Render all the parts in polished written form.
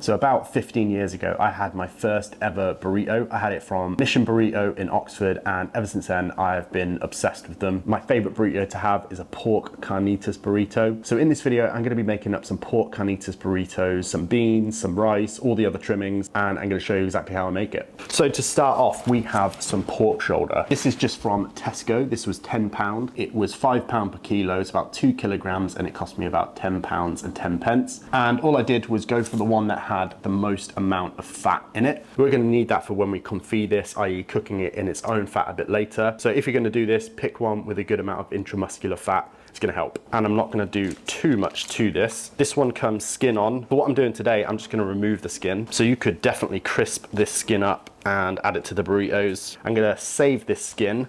So about 15 years ago, I had my first ever burrito. I had it from Mission Burrito in Oxford, and ever since then, I've been obsessed with them. My favorite burrito to have is a pork carnitas burrito. So in this video, I'm gonna be making up some pork carnitas burritos, some beans, some rice, all the other trimmings, and I'm gonna show you exactly how I make it. So to start off, we have some pork shoulder. This is just from Tesco. This was £10. It was £5 per kilo, it's about 2 kilograms, and it cost me about £10 and 10 pence. And all I did was go for the one that had the most amount of fat in it. We're gonna need that for when we confit this, i.e. cooking it in its own fat a bit later. So if you're gonna do this, pick one with a good amount of intramuscular fat. It's gonna help. And I'm not gonna do too much to this. This one comes skin on, but what I'm doing today, I'm just gonna remove the skin. So you could definitely crisp this skin up and add it to the burritos. I'm gonna save this skin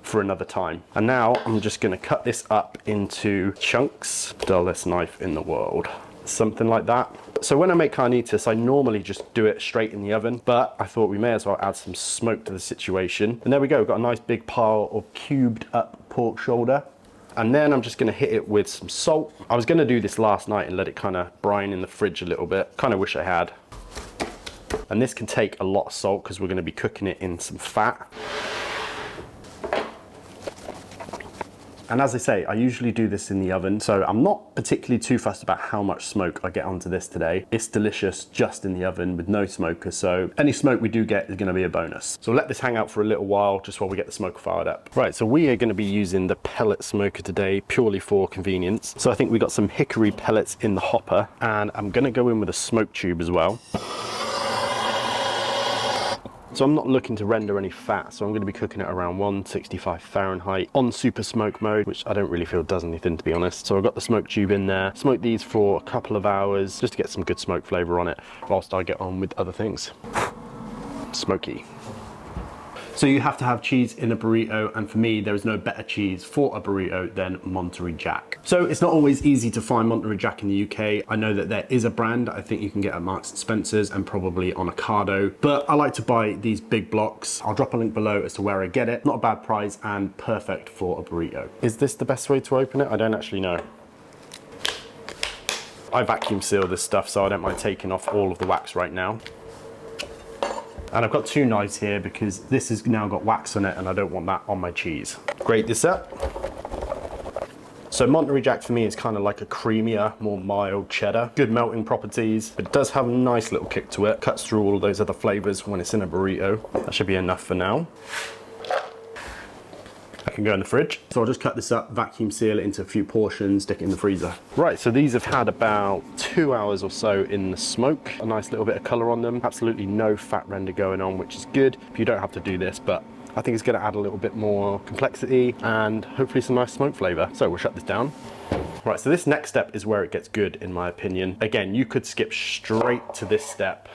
for another time. And now I'm just gonna cut this up into chunks. Dullest knife in the world. Something like that. So when I make carnitas, I normally just do it straight in the oven, but I thought we may as well add some smoke to the situation. And there we go, we've got a nice big pile of cubed up pork shoulder. And then I'm just gonna hit it with some salt. I was gonna do this last night and let it kind of brine in the fridge a little bit. Kind of wish I had. And this can take a lot of salt because we're gonna be cooking it in some fat. And as I say, I usually do this in the oven, so I'm not particularly too fussed about how much smoke I get onto this today. It's delicious just in the oven with no smoker, so any smoke we do get is gonna be a bonus. So let this hang out for a little while, just while we get the smoker fired up. Right, so we are gonna be using the pellet smoker today, purely for convenience. So I think we got some hickory pellets in the hopper, and I'm gonna go in with a smoke tube as well. So I'm not looking to render any fat, so I'm going to be cooking it around 165 Fahrenheit on super smoke mode, which I don't really feel does anything, to be honest. So I've got the smoke tube in there, smoke these for a couple of hours just to get some good smoke flavour on it whilst I get on with other things. Smoky. So you have to have cheese in a burrito, and for me, there is no better cheese for a burrito than Monterey Jack. So it's not always easy to find Monterey Jack in the UK. I know that there is a brand I think you can get at Marks and Spencer's and probably on Ocado, but I like to buy these big blocks. I'll drop a link below as to where I get it. Not a bad price and perfect for a burrito. Is this the best way to open it? I don't actually know. I vacuum seal this stuff, so I don't mind taking off all of the wax right now. And I've got two knives here because this has now got wax on it and I don't want that on my cheese. Grate this up. So Monterey Jack for me is kind of like a creamier, more mild cheddar. Good melting properties, but it does have a nice little kick to it. Cuts through all of those other flavors when it's in a burrito. That should be enough for now. I can go in the fridge. So I'll just cut this up, vacuum seal it into a few portions, stick it in the freezer. Right, so these have had about 2 hours or so in the smoke. A nice little bit of color on them. Absolutely no fat render going on, which is good. You don't have to do this, but I think it's gonna add a little bit more complexity and hopefully some nice smoke flavor. So we'll shut this down. Right, so this next step is where it gets good, in my opinion. Again, you could skip straight to this step.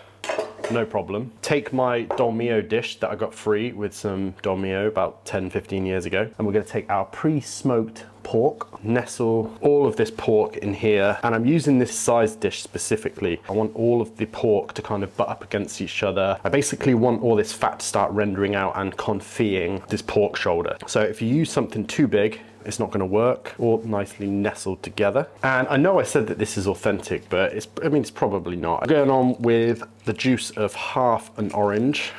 No problem. Take my dolmio dish that I got free with some dolmio about 10-15 years ago, and we're going to take our pre-smoked pork, nestle all of this pork in here, and I'm using this size dish specifically. I want all of the pork to kind of butt up against each other. I basically want all this fat to start rendering out and confitting this pork shoulder. So if you use something too big, it's not going to work, or nicely nestled together. And I know I said that this is authentic, but it's probably not. I'm going on with the juice of half an orange.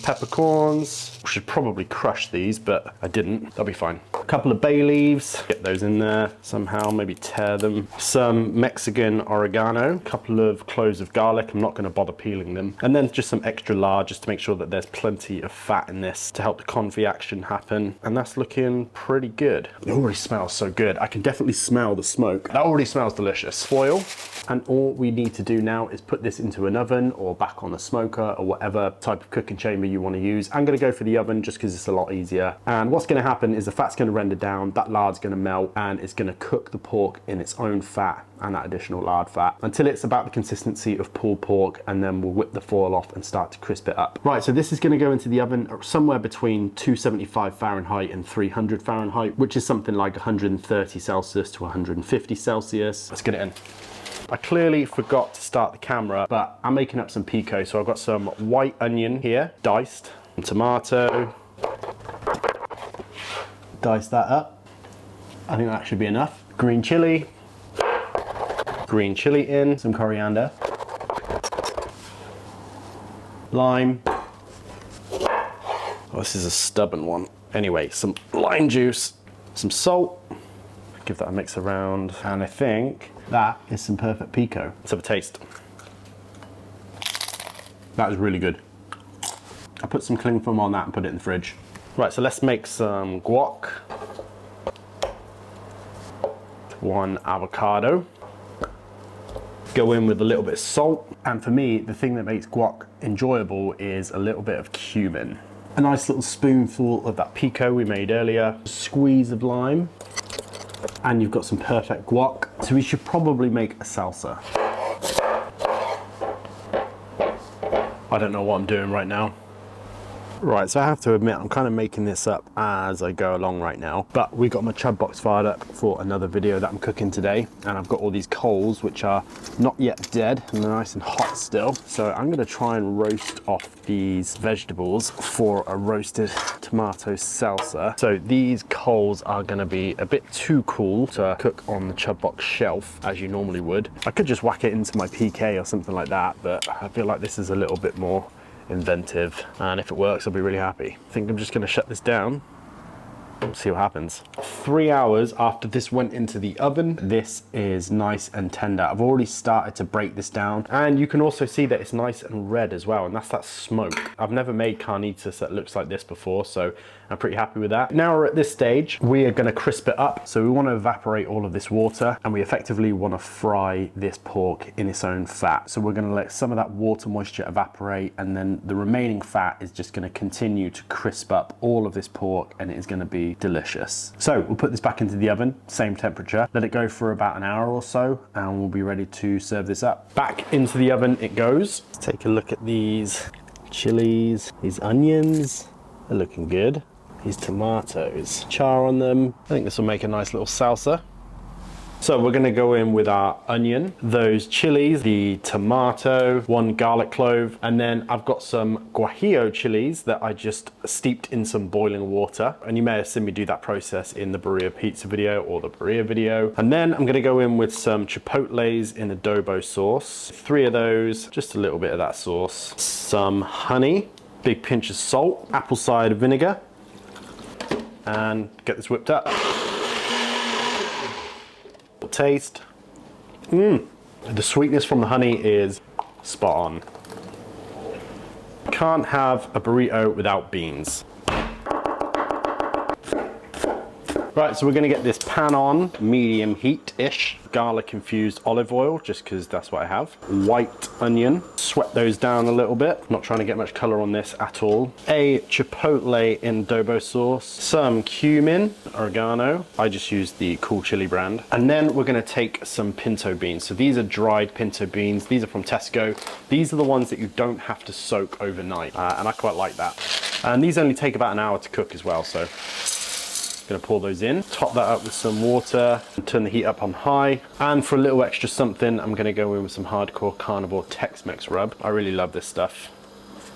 Peppercorns. Should probably crush these, but I didn't. That'll be fine. A couple of bay leaves. Get those in there somehow, maybe tear them. Some Mexican oregano. A couple of cloves of garlic. I'm not going to bother peeling them. And then just some extra large, just to make sure that there's plenty of fat in this to help the confit action happen. And that's looking pretty good. It already smells so good. I can definitely smell the smoke. That already smells delicious. Foil. And all we need to do now is put this into an oven or back on the smoker or whatever type of cooking chamber you want to use. I'm going to go for the oven just because it's a lot easier. And what's going to happen is the fat's going to render down, that lard's going to melt, and it's going to cook the pork in its own fat and that additional lard fat until it's about the consistency of pulled pork, and then we'll whip the foil off and start to crisp it up. Right, so this is going to go into the oven somewhere between 275 Fahrenheit and 300 Fahrenheit, which is something like 130 Celsius to 150 Celsius. Let's get it in. I clearly forgot to start the camera, but I'm making up some pico. So I've got some white onion here, diced, some tomato. Dice that up. I think that should be enough. Green chili in, some coriander. lime. Oh, this is a stubborn one. Anyway, some lime juice, some salt. Give that a mix around. And I think that is some perfect pico. Let's have a taste. That is really good. I put some cling film on that and put it in the fridge. Right, so let's make some guac. 1 avocado. Go in with a little bit of salt. And for me, the thing that makes guac enjoyable is a little bit of cumin. A nice little spoonful of that pico we made earlier. Squeeze of lime. And you've got some perfect guac. So we should probably make a salsa. I don't know what I'm doing right now. Right, so I have to admit, I'm kind of making this up as I go along right now, but we've got my chub box fired up for another video that I'm cooking today, and I've got all these coals which are not yet dead and they're nice and hot still. So I'm going to try and roast off these vegetables for a roasted tomato salsa. So these coals are going to be a bit too cool to cook on the chub box shelf as you normally would. I could just whack it into my PK or something like that, but I feel like this is a little bit more inventive, and if it works I'll be really happy. I think I'm just going to shut this down, see what happens. 3 hours after this went into the oven, this is nice and tender. I've already started to break this down, and you can also see that it's nice and red as well, and that's that smoke. I've never made carnitas that looks like this before, so I'm pretty happy with that. Now we're at this stage, we are going to crisp it up. So we want to evaporate all of this water, and we effectively want to fry this pork in its own fat. So we're going to let some of that water moisture evaporate, and then the remaining fat is just going to continue to crisp up all of this pork, and it is going to be delicious. So we'll put this back into the oven, same temperature, let it go for about an hour or so, and we'll be ready to serve this up. Back into the oven it goes. Let's take a look at these chilies, these onions, they're looking good. These tomatoes, char on them. I think this will make a nice little salsa. So we're gonna go in with our onion, those chilies, the tomato, 1 garlic clove, and then I've got some guajillo chilies that I just steeped in some boiling water. And you may have seen me do that process in the burrito pizza video or the burrito video. And then I'm gonna go in with some chipotles in adobo sauce. 3 of those, just a little bit of that sauce. Some honey, big pinch of salt, apple cider vinegar, and get this whipped up. Taste. The sweetness from the honey is spot on. Can't have a burrito without beans. Right, so we're gonna get this pan on, medium heat-ish. Garlic infused olive oil, just because that's what I have. White onion, sweat those down a little bit. Not trying to get much color on this at all. A chipotle in adobo sauce. Some cumin, oregano. I just used the Cool Chili brand. And then we're gonna take some pinto beans. So these are dried pinto beans. These are from Tesco. These are the ones that you don't have to soak overnight. And I quite like that. And these only take about an hour to cook as well, so gonna pour those in, top that up with some water, and turn the heat up on high. And for a little extra something, I'm gonna go in with some hardcore carnivore Tex-Mex rub. I really love this stuff.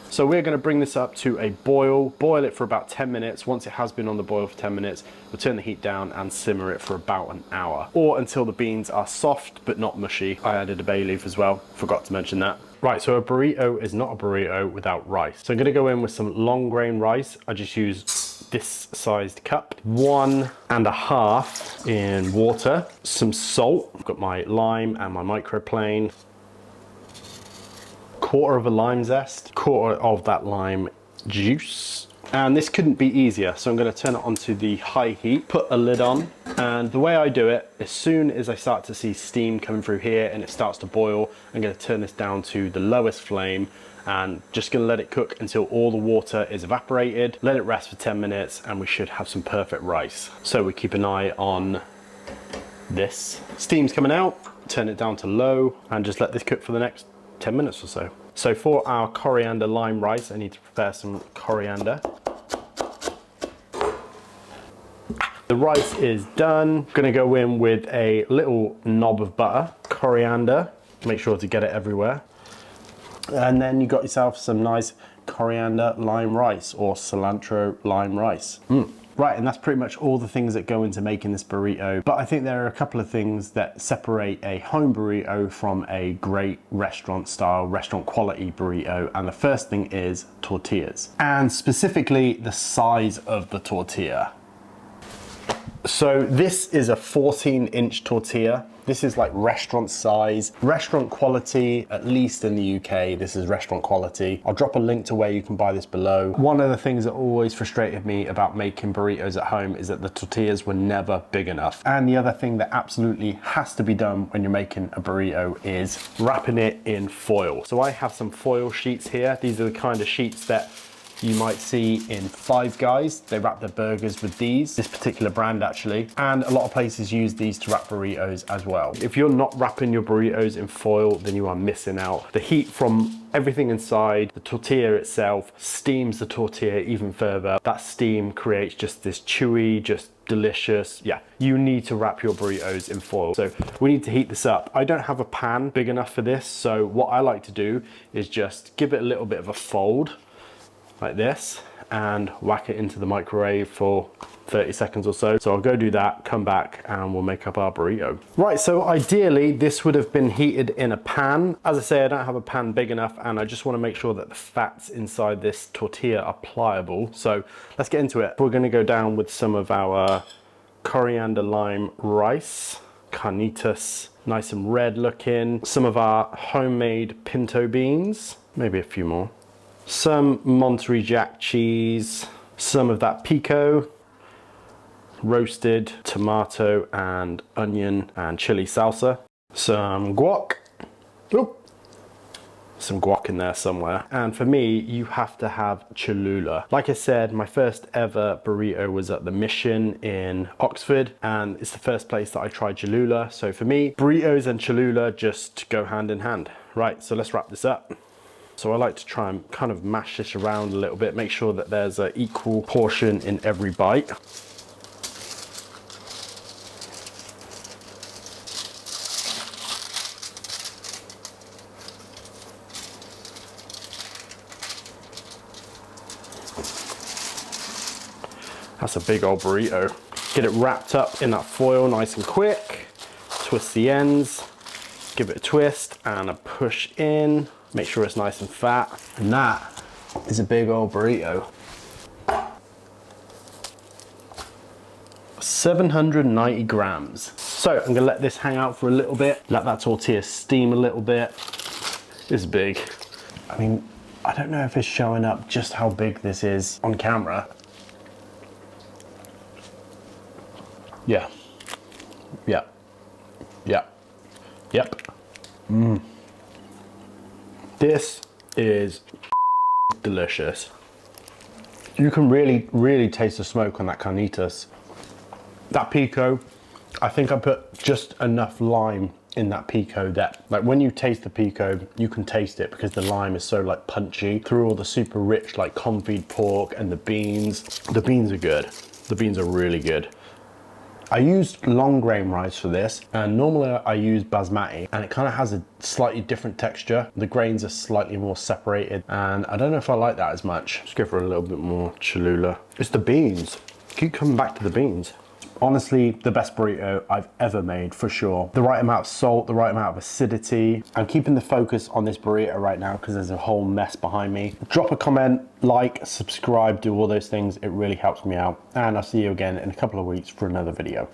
So we're gonna bring this up to a boil it for about 10 minutes. Once it has been on the boil for 10 minutes, we'll turn the heat down and simmer it for about an hour, or until the beans are soft but not mushy. I added a bay leaf as well, forgot to mention that. Right, so a burrito is not a burrito without rice. So I'm gonna go in with some long grain rice. I just use this sized cup, 1.5 in water, some salt. I've got my lime and my microplane. Quarter of a lime zest, quarter of that lime juice. And this couldn't be easier, so I'm gonna turn it onto the high heat, put a lid on, and the way I do it, as soon as I start to see steam coming through here and it starts to boil, I'm gonna turn this down to the lowest flame and just gonna let it cook until all the water is evaporated, let it rest for 10 minutes, and we should have some perfect rice. So we keep an eye on this. Steam's coming out, turn it down to low, and just let this cook for the next 10 minutes or so. So for our coriander lime rice, I need to prepare some coriander. The rice is done. Gonna go in with a little knob of butter, coriander, make sure to get it everywhere. And then you got yourself some nice coriander lime rice or cilantro lime rice. Right, and that's pretty much all the things that go into making this burrito. But I think there are a couple of things that separate a home burrito from a great restaurant style, restaurant quality burrito. And the first thing is tortillas, and specifically the size of the tortilla. So this is a 14-inch tortilla. This is like restaurant size, restaurant quality, at least in the UK, this is restaurant quality. I'll drop a link to where you can buy this below. One of the things that always frustrated me about making burritos at home is that the tortillas were never big enough. And the other thing that absolutely has to be done when you're making a burrito is wrapping it in foil. So I have some foil sheets here. These are the kind of sheets that you might see in Five Guys. They wrap their burgers with this particular brand actually. And a lot of places use these to wrap burritos as well. If you're not wrapping your burritos in foil, then you are missing out. The heat from everything inside, the tortilla itself, steams the tortilla even further. That steam creates just this chewy, just delicious. Yeah, you need to wrap your burritos in foil. So we need to heat this up. I don't have a pan big enough for this. So what I like to do is just give it a little bit of a fold, like this, and whack it into the microwave for 30 seconds or so. So I'll go do that, come back, and we'll make up our burrito. Right, so ideally this would have been heated in a pan. As I say, I don't have a pan big enough, and I just want to make sure that the fats inside this tortilla are pliable. So let's get into it. We're gonna go down with some of our coriander lime rice, Carnitas, nice and red looking. Some of our homemade pinto beans, maybe a few more. Some Monterey Jack cheese, some of that pico, roasted tomato and onion and chili salsa, some guac, some guac in there somewhere. And for me, you have to have Cholula. Like I said, my first ever burrito was at the Mission in Oxford, and it's the first place that I tried Cholula. So for me, burritos and Cholula just go hand in hand. Right, so let's wrap this up. So I like to try and kind of mash this around a little bit, make sure that there's an equal portion in every bite. That's a big old burrito. Get it wrapped up in that foil nice and quick. Twist the ends, give it a twist and a push in. Make sure it's nice and fat. And that is a big old burrito. 790 grams. So I'm gonna let this hang out for a little bit. Let that tortilla steam a little bit. This is big. I mean, I don't know if it's showing up just how big this is on camera. Yeah. Yeah. Yeah. Yep. This is delicious. You can really taste the smoke on that carnitas. That pico, I think I put just enough lime in that pico that, like, when you taste the pico, you can taste it because the lime is so like punchy through all the super rich like confit pork and the beans. The beans are good. The beans are really good. I used long grain rice for this, and normally I use basmati, and it kind of has a slightly different texture. The grains are slightly more separated, and I don't know if I like that as much. Let's go for a little bit more Cholula. It's the beans. Keep coming back to the beans. Honestly, the best burrito I've ever made, for sure. The right amount of salt, the right amount of acidity. I'm keeping the focus on this burrito right now because there's a whole mess behind me. Drop a comment, like, subscribe, do all those things. It really helps me out. And I'll see you again in a couple of weeks for another video.